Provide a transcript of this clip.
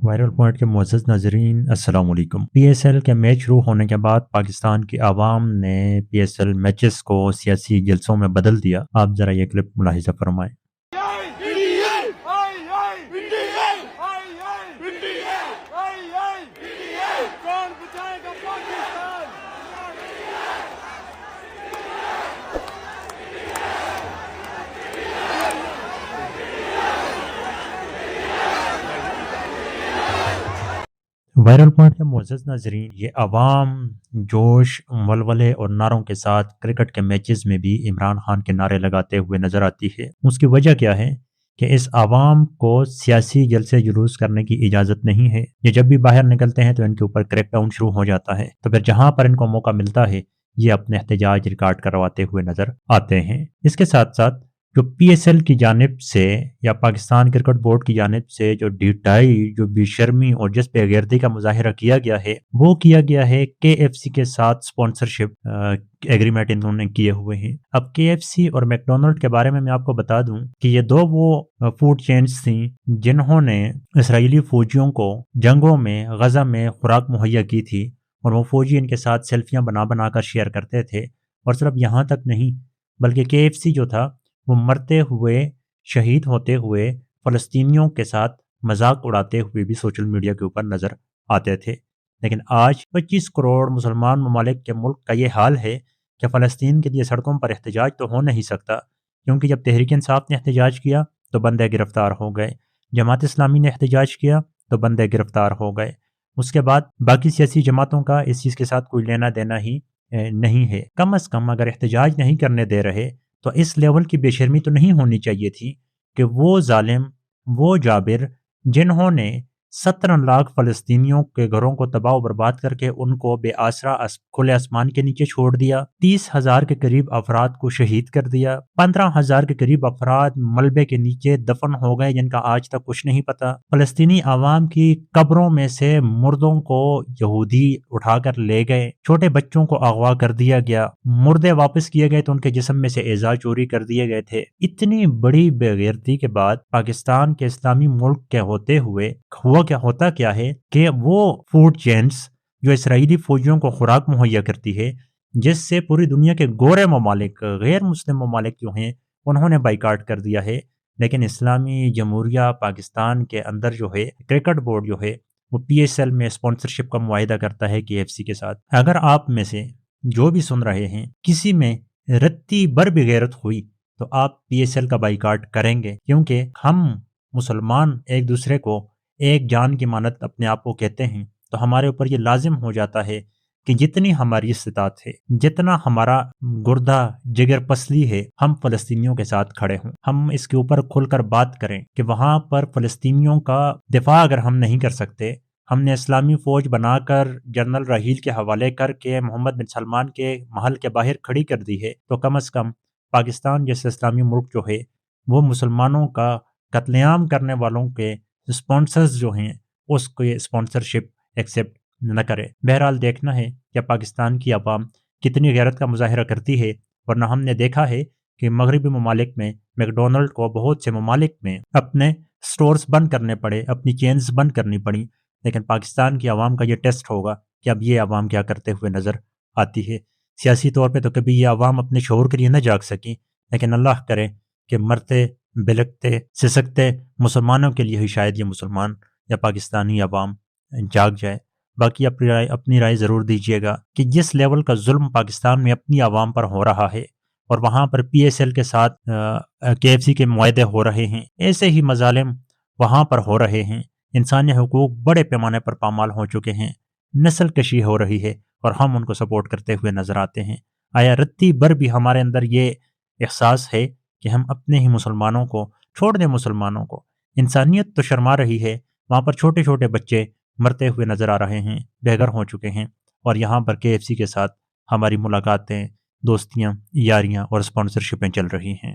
Viral point کے معزز ناظرین السلام علیکم۔ پی ایس ایل کے میچ شروع ہونے کے بعد پاکستان کی عوام نے پی ایس ایل میچز کو سیاسی جلسوں میں بدل دیا۔ آپ ذرا یہ کلپ ملاحظہ فرمائیں۔ وائرل پوائنٹ کے معزز ناظرین، یہ عوام جوش ولولے اور نعروں کے ساتھ کرکٹ کے میچز میں بھی عمران خان کے نعرے لگاتے ہوئے نظر آتی ہے۔ اس کی وجہ کیا ہے کہ اس عوام کو سیاسی جلسے جلوس کرنے کی اجازت نہیں ہے۔ یہ جب بھی باہر نکلتے ہیں تو ان کے اوپر کریک ڈاؤن شروع ہو جاتا ہے، تو پھر جہاں پر ان کو موقع ملتا ہے یہ اپنے احتجاج ریکارڈ کرواتے ہوئے نظر آتے ہیں۔ اس کے ساتھ ساتھ جو پی ایس ایل کی جانب سے یا پاکستان کرکٹ بورڈ کی جانب سے جو ڈھیٹائی، جو بے شرمی اور جس بے غیرتی کا مظاہرہ کیا گیا ہے، وہ کیا گیا ہے کے ایف سی کے ساتھ سپانسرشپ ایگریمنٹ انہوں نے کیے ہوئے ہیں۔ اب کے ایف سی اور میک ڈونلڈ کے بارے میں آپ کو بتا دوں کہ یہ دو وہ فوڈ چینز تھیں جنہوں نے اسرائیلی فوجیوں کو جنگوں میں غزہ میں خوراک مہیا کی تھی، اور وہ فوجی ان کے ساتھ سیلفیاں بنا بنا کر شیئر کرتے تھے۔ اور صرف یہاں تک نہیں، بلکہ کے ایف سی جو تھا وہ مرتے ہوئے، شہید ہوتے ہوئے فلسطینیوں کے ساتھ مذاق اڑاتے ہوئے بھی سوشل میڈیا کے اوپر نظر آتے تھے۔ لیکن آج 25 کروڑ مسلمان ممالک کے ملک کا یہ حال ہے کہ فلسطین کے لیے سڑکوں پر احتجاج تو ہو نہیں سکتا، کیونکہ جب تحریک انصاف نے احتجاج کیا تو بندے گرفتار ہو گئے، جماعت اسلامی نے احتجاج کیا تو بندے گرفتار ہو گئے، اس کے بعد باقی سیاسی جماعتوں کا اس چیز کے ساتھ کوئی لینا دینا ہی نہیں ہے۔ کم از کم اگر احتجاج نہیں کرنے دے رہے تو اس لیول کی بے شرمی تو نہیں ہونی چاہیے تھی کہ وہ ظالم، وہ جابر جنہوں نے 17 لاکھ فلسطینیوں کے گھروں کو تباہ و برباد کر کے ان کو بے آسرا کھلے آسمان کے نیچے چھوڑ دیا، 30,000 کے قریب افراد کو شہید کر دیا، 15,000 کے قریب افراد ملبے کے نیچے دفن ہو گئے جن کا آج تک کچھ نہیں پتا۔ فلسطینی عوام کی قبروں میں سے مردوں کو یہودی اٹھا کر لے گئے، چھوٹے بچوں کو اغوا کر دیا گیا، مردے واپس کیے گئے تو ان کے جسم میں سے اعضاء چوری کر دیے گئے تھے۔ اتنی بڑی بے غیرتی کے بعد پاکستان کے اسلامی ملک کے ہوتے ہوئے ہوتا کیا ہے کہ وہ فوڈ چینز جو اسرائیلی فوجیوں کو خوراک مہیا کرتی ہے، جس سے پوری دنیا کے گورے ممالک، غیر مسلم ممالک جو ہیں انہوں نے بائیکاٹ کر دیا ہے، لیکن اسلامی جمہوریہ پاکستان کے اندر جو ہے کرکٹ بورڈ جو ہے وہ پی ایس ایل میں سپانسرشپ کا معاہدہ کرتا ہے کے ایف سی کے ساتھ۔ اگر آپ میں سے جو بھی سن رہے ہیں کسی میں رتی بر بھی غیرت ہوئی تو آپ پی ایس ایل کا بائیکاٹ کریں گے، کیونکہ ہم مسلمان ایک دوسرے کو ایک جان کی مانت اپنے آپ کو کہتے ہیں، تو ہمارے اوپر یہ لازم ہو جاتا ہے کہ جتنی ہماری استطاعت ہے، جتنا ہمارا گردہ جگر پسلی ہے، ہم فلسطینیوں کے ساتھ کھڑے ہوں، ہم اس کے اوپر کھل کر بات کریں کہ وہاں پر فلسطینیوں کا دفاع اگر ہم نہیں کر سکتے، ہم نے اسلامی فوج بنا کر جنرل راحیل کے حوالے کر کے محمد بن سلمان کے محل کے باہر کھڑی کر دی ہے، تو کم از کم پاکستان جیسے اسلامی ملک جو ہے وہ مسلمانوں کا قتل عام کرنے والوں کے اسپانسرز جو ہیں اس کو یہ اسپانسرشپ ایکسیپٹ نہ کرے۔ بہرحال دیکھنا ہے کہ پاکستان کی عوام کتنی غیرت کا مظاہرہ کرتی ہے، ورنہ ہم نے دیکھا ہے کہ مغربی ممالک میں میک ڈونلڈ کو بہت سے ممالک میں اپنے سٹورز بند کرنے پڑے، اپنی چینز بند کرنی پڑی، لیکن پاکستان کی عوام کا یہ ٹیسٹ ہوگا کہ اب یہ عوام کیا کرتے ہوئے نظر آتی ہے۔ سیاسی طور پہ تو کبھی یہ عوام اپنے شعور کے لیے نہ جاگ سکی، لیکن اللہ کرے کہ مرتے بلکتے سسکتے مسلمانوں کے لیے ہی شاید یہ مسلمان یا پاکستانی عوام جاگ جائے۔ باقی اپنی رائے ضرور دیجیے گا کہ جس لیول کا ظلم پاکستان میں اپنی عوام پر ہو رہا ہے اور وہاں پر پی ایس ایل کے ساتھ کے ایف سی کے معاہدے ہو رہے ہیں، ایسے ہی مظالم وہاں پر ہو رہے ہیں، انسانی حقوق بڑے پیمانے پر پامال ہو چکے ہیں، نسل کشی ہو رہی ہے اور ہم ان کو سپورٹ کرتے ہوئے نظر آتے ہیں۔ آیا رتی بر بھی ہمارے اندر یہ احساس ہے کہ ہم اپنے ہی مسلمانوں کو چھوڑ دیں؟ مسلمانوں کو انسانیت تو شرما رہی ہے، وہاں پر چھوٹے چھوٹے بچے مرتے ہوئے نظر آ رہے ہیں، بے گھر ہو چکے ہیں، اور یہاں پر کے ایف سی کے ساتھ ہماری ملاقاتیں، دوستیاں، یاریاں اور اسپانسرشپیں چل رہی ہیں۔